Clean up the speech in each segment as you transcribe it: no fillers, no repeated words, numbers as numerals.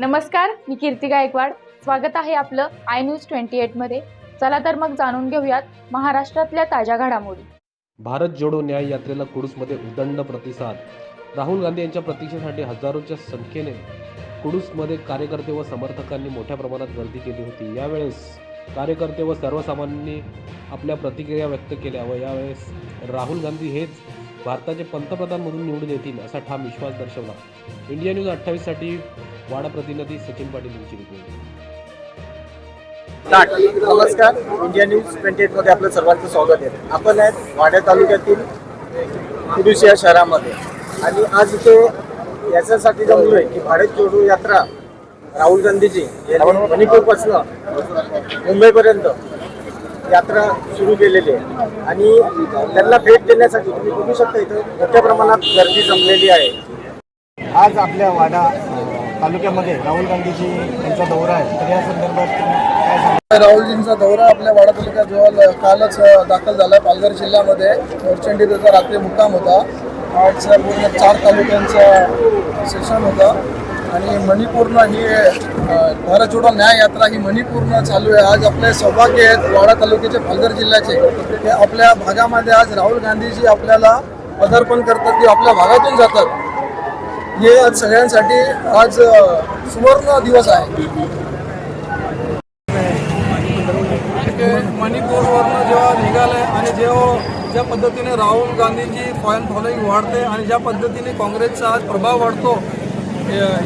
नमस्कार, मी कीर्ती गायकवाड. स्वागत आहे आपलं आय न्यूज 28 मध्ये. चला तर मग जाणून घेऊयात महाराष्ट्रातल्या ताज्या घडामोडी. भारत जोडो न्याय यात्रेला कुडूसमध्ये उदंड प्रतिसाद. राहुल गांधी यांच्या प्रतीक्षेसाठी हजारोच्या संख्येने कुडूसमध्ये कार्यकर्ते व समर्थकांनी मोठ्या प्रमाणात गर्दी केली होती. यावेळेस कार्यकर्ते व सर्वसामान्यांनी आपल्या प्रतिक्रिया व्यक्त केल्या व यावेळेस राहुल गांधी हेच भारताचे पंतप्रधान म्हणून निवडून येतील असा ठाम विश्वास दर्शवला. इंडिया न्यूज 28 साठी वाडा प्रतिनिधी सचिन पाटील यांची रिपोर्ट. नमस्कार, इंडिया न्यूज 28 मध्ये आपलं सर्वांचं स्वागत आहे. आपण आहेत वाडा तालुक्यातील कुडूस या शहरामध्ये आणि आज इथे याच्यासाठी जमलोय की भारत जोडो यात्रा राहुल गांधीजी यांनी मणिपूरपासून मुंबईपर्यंत यात्रा सुरू केलेली आहे आणि त्यांना भेट देण्यासाठी तुम्ही बघू शकता इथं मोठ्या प्रमाणात गर्दी जमलेली आहे. आज आपल्या वाडा तालुक्यामध्ये राहुल गांधीजी यांचा दौरा आहे, तर या संदर्भात काय सांगा? राहुलजींचा दौरा आपल्या वाडा तालुक्यात जेव्हा कालच दाखल झाला. पालघर जिल्ह्यामध्ये मोर्चंडी त्याचा रात्री मुक्काम होता. आज पूर्ण 4 तालुक्यांचा सेशन होता आणि मणिपूरनं ही भारत जोडो न्याय यात्रा ही मणिपूरनं चालू आहे. आज आपले सौभाग्य आहेत वाडा तालुक्याचे, पालघर जिल्ह्याचे, ते आपल्या भागामध्ये आज राहुल गांधीजी आपल्याला पदार्पण करतात की आपल्या भागातून जातात. हे आज सगळ्यांसाठी आज सुवर्ण दिवस आहे. मणिपूरवरनं जेव्हा निघाले आणि ज्या पद्धतीने राहुल गांधींची फॅन फॉलोईंग वाढते आणि ज्या पद्धतीने काँग्रेसचा आज प्रभाव वाढतो,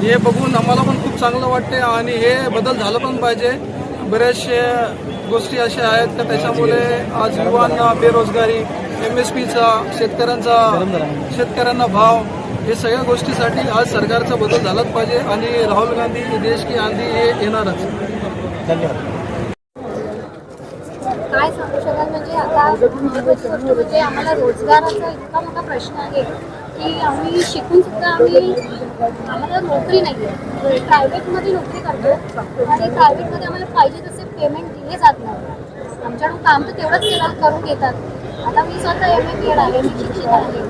हे बघून आम्हाला पण खूप चांगलं वाटते आणि हे बदल झालं पण पाहिजे. बऱ्याचशा गोष्टी अशा आहेत का त्याच्यामुळे आज युवांना बेरोजगारी, MSPचा, शेतकऱ्यांना भाव, हे सगळ्या गोष्टीसाठी आज सरकारचा बदल झालाच पाहिजे आणि राहुल गांधी देश की आंधी हे येणारच. धन्यवाद. काय सांगू शकाल? म्हणजे आता म्हणजे आम्हाला रोजगाराचा इतका मोठा प्रश्न आहे की आम्ही शिकून सुद्धा आम्हाला नोकरी नाही आहे. प्रायव्हेटमध्ये नोकरी करतो आणि प्रायव्हेटमध्ये आम्हाला पाहिजे तसे पेमेंट दिले जात नाही. आमच्याकडून काम तर तेवढंच करून घेतात. आता मी स्वतः MA केलं आहे, मी शिक्षित आहे,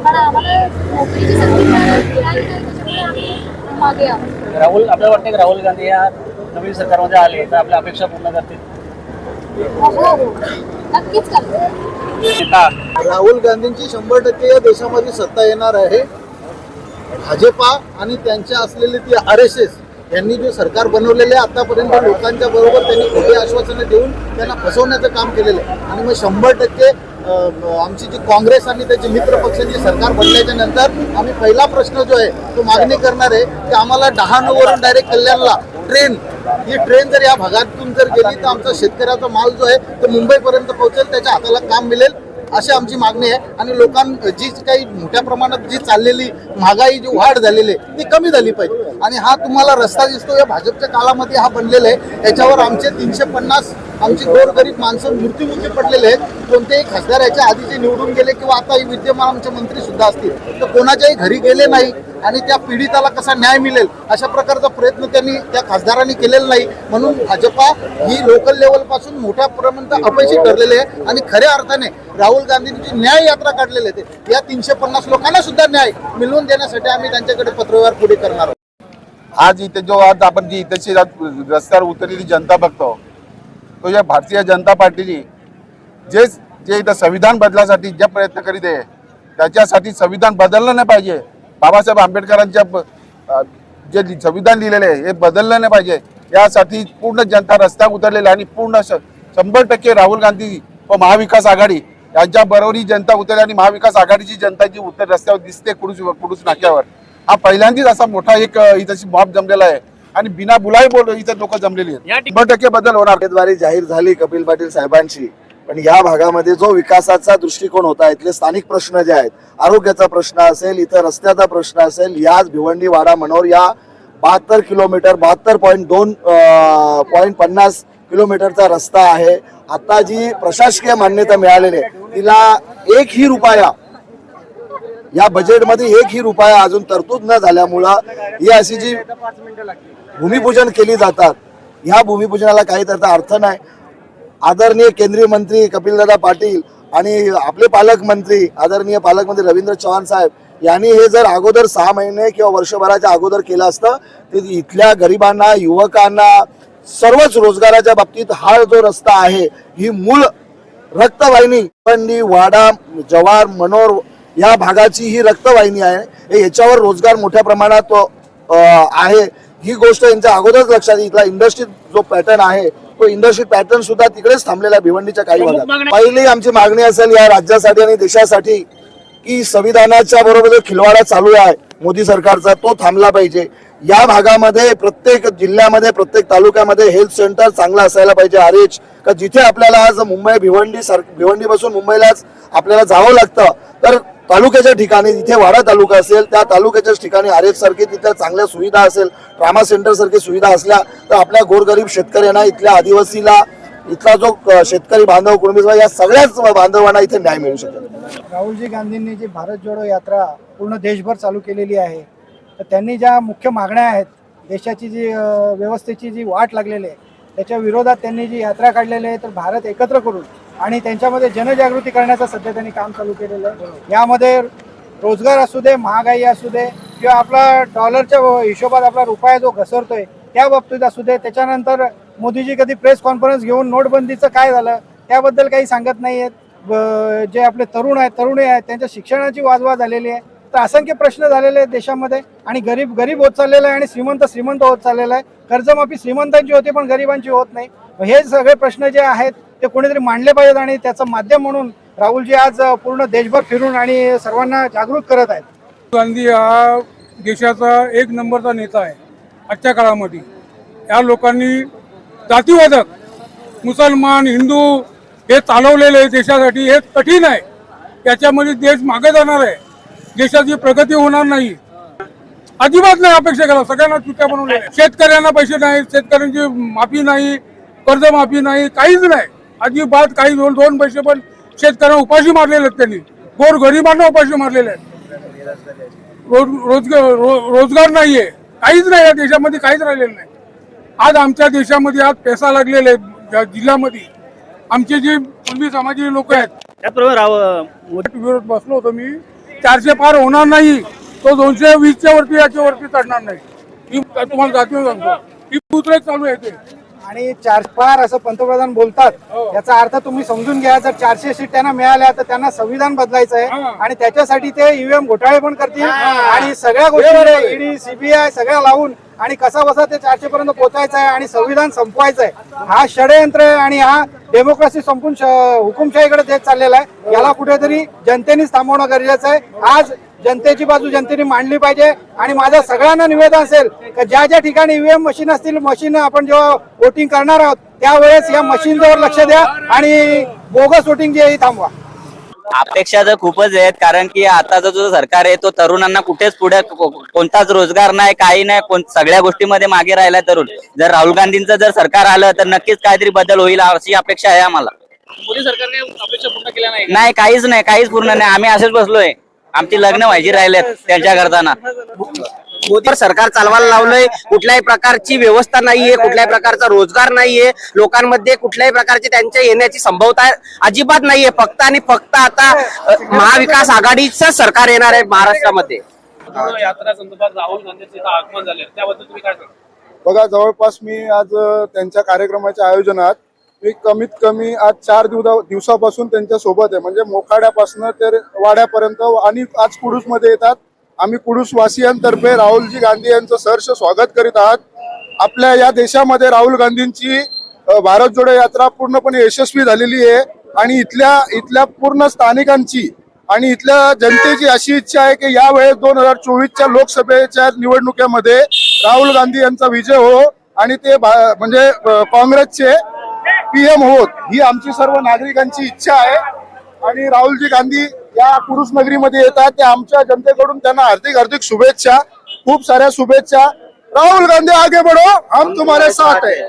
पण आम्हाला नोकरीची संधी मिळाली नाही, त्याच्यामुळे आम्ही मागे आहोत. आपल्याला वाटते की राहुल गांधी या नवीन सरकारमध्ये आले तर आपल्या अपेक्षा पूर्ण करतील? हो, नक्कीच करतो. राहुल गांधींची 100% या देशामध्ये सत्ता येणार आहे. भाजपा आणि त्यांच्या असलेली ती RSS यांनी जे सरकार बनवलेले आहे आतापर्यंत लोकांच्या बरोबर त्यांनी खोटी आश्वासनं देऊन त्यांना फसवण्याचं काम केलेलं आहे आणि मग 100% आमची जी काँग्रेस आणि त्याचे मित्र पक्षांची सरकार बनल्याच्या नंतर आम्ही पहिला प्रश्न जो आहे तो मागणी करणार आहे की आम्हाला डहाणूवरून डायरेक्ट कल्याणला ही ट्रेन जर या भागातून जर गेली तर आमचा शेतकऱ्याचा माल जो आहे तो मुंबईपर्यंत पोहोचेल, त्याच्या हाताला काम मिळेल, अशी आमची मागणी आहे. आणि जी काही मोठ्या प्रमाणात जी चाललेली महागाई जी वाढ झालेली आहे ती कमी झाली पाहिजे. आणि हा तुम्हाला रस्ता दिसतो या भाजपच्या काळामध्ये हा बनलेला आहे, त्याच्यावर आमचे 350 आमची गोरगरीब माणसं मृत्युमुखी पडलेले आहेत. कोणतेही खासदार याच्या आधीचे निवडून गेले किंवा आता विद्यमान आमचे मंत्री सुद्धा असतील तर कोणाच्याही घरी गेले नाही आणि त्या पीडिताला कसा न्याय मिळेल अशा प्रकारचा प्रयत्न त्या खासदारांनी केलेला नाही. म्हणून भाजपा ही लोकल लेवलपासून मोठ्या प्रमाणात अपयशी ठरलेले आहे आणि खऱ्या अर्थाने राहुल गांधींची न्याय यात्रा काढलेली आहे. या 350 लोकांना सुद्धा न्याय मिळवून देण्यासाठी आम्ही त्यांच्याकडे पत्रव्यवहार पुढे करणार आहोत. आज इथे आज आपण जी इथेची रस्त्यावर उतरलेली जनता बघतो तो या भारतीय जनता पार्टीने जे इथं संविधान बदलासाठी जे प्रयत्न करीत आहे त्याच्यासाठी संविधान बदललं नाही पाहिजे. बाबासाहेब आंबेडकरांच्या जे संविधान लिहिलेले आहे हे बदललं नाही पाहिजे. यासाठी पूर्ण जनता रस्त्यावर उतरलेली आणि पूर्ण 100% राहुल गांधी व महाविकास आघाडी यांच्या बरोबरी जनता उतरली आणि महाविकास आघाडीची जनता जी रस्त्यावर दिसते कुडूस नाक्यावर. हा पहिल्यांदाच असा मोठा एक इथं मॉब जमलेला आहे आणि बिना बुलाई बोल इथे लोक जमलेली आहेत. 100% बदल होणार. उमेदवारी जाहीर झाली कपिल पाटील साहेबांची, पण या भागामध्ये जो विकासाचा दृष्टिकोन होता, इथले स्थानिक प्रश्न जे आहेत, आरोग्याचा प्रश्न असेल, इथं रस्त्याचा प्रश्न असेल, याच भिवंडी वाडा मनोर या 72 किलोमीटर 72.50 किलोमीटरचा रस्ता आहे. आता जी प्रशासकीय मान्यता मिळालेली आहे तिला एकही रुपया या बजेटमध्ये एकही रुपया अजून तरतूद न झाल्यामुळं ही अशी जी भूमिपूजन केली जातात ह्या भूमिपूजनाला काही त्याचा अर्थ नाही. आदरणीय केंद्रीय मंत्री कपिलदादा पाटील आणि आपले पालकमंत्री आदरणीय पालकमंत्री रवींद्र चव्हाण साहेब यांनी हे जर अगोदर 6 महिने किंवा वर्षभराच्या अगोदर केलं असतं तर इथल्या गरिबांना, युवकांना, सर्वच रोजगाराच्या बाबतीत हा जो रस्ता आहे ही मूळ रक्तवाहिनी भिवंडी, वाडा, जव्हार, मनोर या भागाची ही रक्तवाहिनी आहे. याच्यावर रोजगार मोठ्या प्रमाणात आहे. ही गोष्ट यांच्या अगोदरच लक्षात इथला इंडस्ट्री जो पॅटर्न आहे तो इंडस्ट्री पॅटर्न सुद्धा तिकडेच थांबलेला आहे भिवंडीच्या काही भागात. पहिली आमची मागणी असेल या राज्यासाठी आणि देशासाठी की संविधानाच्या बरोबर जो खिलवाडा चालू आहे मोदी सरकारचा तो थांबला पाहिजे. या भागामध्ये प्रत्येक जिल्ह्यामध्ये, प्रत्येक तालुक्यामध्ये हेल्थ सेंटर चांगला असायला पाहिजे. RH का जिथे आपल्याला आज मुंबई भिवंडीपासून मुंबईलाच आपल्याला जावं लागतं तर तालुक्याच्या ठिकाणी जिथे वाडा तालुका असेल त्या तालुक्याच्याच ठिकाणी RH सारखी तिथल्या चांगल्या सुविधा असेल, ट्रामा सेंटर सारखी सुविधा असल्या तर आपल्या गोरगरीब शेतकऱ्यांना, इथल्या आदिवासीला, इथला जो शेतकरी बांधव, कुणबी या सगळ्याच बांधवांना इथे न्याय मिळू शकेल. राहुलजी गांधींनी जी भारत जोडो यात्रा पूर्ण देशभर चालू केलेली आहे तर त्यांनी ज्या मुख्य मागण्या आहेत, देशाची जी व्यवस्थेची जी वाट लागलेली आहे त्याच्या विरोधात त्यांनी जी यात्रा काढलेली आहे तर भारत एकत्र करून आणि त्यांच्यामध्ये जनजागृती करण्याचं सध्या त्यांनी काम चालू केलेलं आहे. यामध्ये रोजगार असू दे, महागाई असू दे किंवा आपला डॉलरच्या हिशोबात आपला रुपया जो घसरतोय त्या बाबतीत असू दे. त्याच्यानंतर मोदीजी कधी प्रेस कॉन्फरन्स घेऊन नोटबंदीचं काय झालं त्याबद्दल काही सांगत नाही आहेत. जे आपले तरुणी आहेत त्यांच्या शिक्षणाची वाजवा झालेली आहे. तर असंख्य प्रश्न झालेले आहेत देशामध्ये आणि गरीब होत चाललेला आहे आणि श्रीमंत होत चाललेला आहे. कर्जमाफी श्रीमंतांची होते पण गरिबांची होत नाही. हे सगळे प्रश्न जे आहेत ते कोणीतरी मांडले पाहिजेत आणि त्याचं माध्यम म्हणून राहुलजी आज पूर्ण देशभर फिरून आणि सर्वांना जागृत करत आहेत. गांधी हा देशाचा 1 नंबरचा नेता आहे आजच्या काळामध्ये. या लोकांनी जातीवादक मुसलमान, हिंदू हे चालवलेले देशासाठी हे कठीण आहे. याच्यामध्ये देश मागे जाणार आहे, देशाची प्रगती होणार नाही. अजिबात नाही अपेक्षा करा. सगळ्यांना चुक्या बनवल्या. शेतकऱ्यांना पैसे नाही, शेतकऱ्यांची माफी नाही, कर्जमाफी नाही, काहीच नाही अजिबात. काही 2 पैसे पण शेतकऱ्यांना उपाशी मारलेले आहेत त्यांनी. गोरगरिबांना उपाशी मारलेले आहेत. रोजगार नाहीये, काहीच नाही या देशामध्ये, काहीच राहिलेलं नाही. आज आमच्या देशामध्ये आज पैसा लागलेले जिल्ह्यामध्ये आमचे जे कुणबी समाजाचे लोक आहेत विरोध बसलो होतो मी. 400 पार होणार नाही, तो 220च्या वरती याच्या वरती चढणार नाही. ही तुम्हाला जातीवर सांगतो, ही उतरेच चालू आहे ते. आणि 4 पार असं पंतप्रधान बोलतात याचा अर्थ तुम्ही समजून घ्या. जर 400 सीट त्यांना मिळाल्या तर त्यांना संविधान बदलायचं आहे आणि त्याच्यासाठी ते EVM घोटाळे पण करतील आणि सगळ्या गोष्टी ED, CBI सगळ्या लावून आणि कसा बसा ते 400 पर्यंत पोहोचायचं आहे आणि संविधान संपवायचं आहे. हा षडयंत्र आहे आणि हा डेमोक्रेसी संपून हुकुमशाहीकडे देत चाललेला आहे. याला कुठेतरी जनतेनेच थांबवणं गरजेचं आहे. आज जनतेची बाजू जनतेने मांडली पाहिजे आणि माझं सगळ्यांना निवेदन असेल की ज्या ठिकाणी EVM मशीन असतील, मशीन आपण जेव्हा वोटिंग करणार आहोत त्यावेळेस या मशीनवर लक्ष द्या आणि बोगस वोटिंग जे आहे थांबवा. अपेक्षा तर खूपच आहेत, कारण की आताचा जो सरकार आहे तो तरुणांना कुठेच पुढे कोणताच रोजगार नाही, काही नाही, सगळ्या गोष्टीमध्ये मागे राहिला तरुण. जर राहुल गांधींचं जर सरकार आलं तर नक्कीच काहीतरी बदल होईल अशी अपेक्षा आहे आम्हाला. मोदी सरकारने अपेक्षा पूर्ण केल्या नाही. नाही, काहीच पूर्ण नाही. आम्ही असेच बसलोय, आमची लग्न व्हायची राहिलेत त्यांच्या करताना. मोदी सरकार चालवायला लावलंय. कुठल्याही प्रकारची व्यवस्था नाहीये, कुठल्याही प्रकारचा रोजगार नाहीये, लोकांमध्ये कुठल्याही प्रकारची त्यांच्या येण्याची संभाव्यता अजिबात नाहीये. फक्त आणि फक्त आता महाविकास आघाडीचं सरकार येणार आहे महाराष्ट्रामध्ये. यात्रा संदर्भात राहुल गांधींचे आगमन झाले त्याबद्दल तुम्ही काय सांगा? बघा, जवळपास मी आज त्यांच्या कार्यक्रमाच्या आयोजनात मी कमीत कमी आज 4 दिवसापासून त्यांच्या सोबत आहे. म्हणजे मोखाड्यापासून ते वाड्यापर्यंत आणि आज कुडूसमध्ये येतात. आम्ही कुडूसवासियांतर्फे राहुलजी गांधी यांचं सहर्ष स्वागत करीत आहात. आपल्या या देशामध्ये राहुल गांधींची भारत जोडो यात्रा पूर्णपणे यशस्वी झालेली आहे आणि इथल्या पूर्ण स्थानिकांची आणि इथल्या जनतेची अशी इच्छा आहे की यावेळेस 2024च्या लोकसभेच्या निवडणुकीमध्ये राहुल गांधी यांचा विजय हो आणि ते म्हणजे काँग्रेसचे PM होत, ही आमची सर्व नागरिकांची इच्छा आहे. आणि राहुलजी गांधी या कुरुस नगरीमध्ये येतात, ते आमच्या जनतेकडून त्यांना हार्दिक शुभेच्छा, खूप साऱ्या शुभेच्छा. राहुल गांधी आगे बढ़ो, हम तुम्हारे साथ है.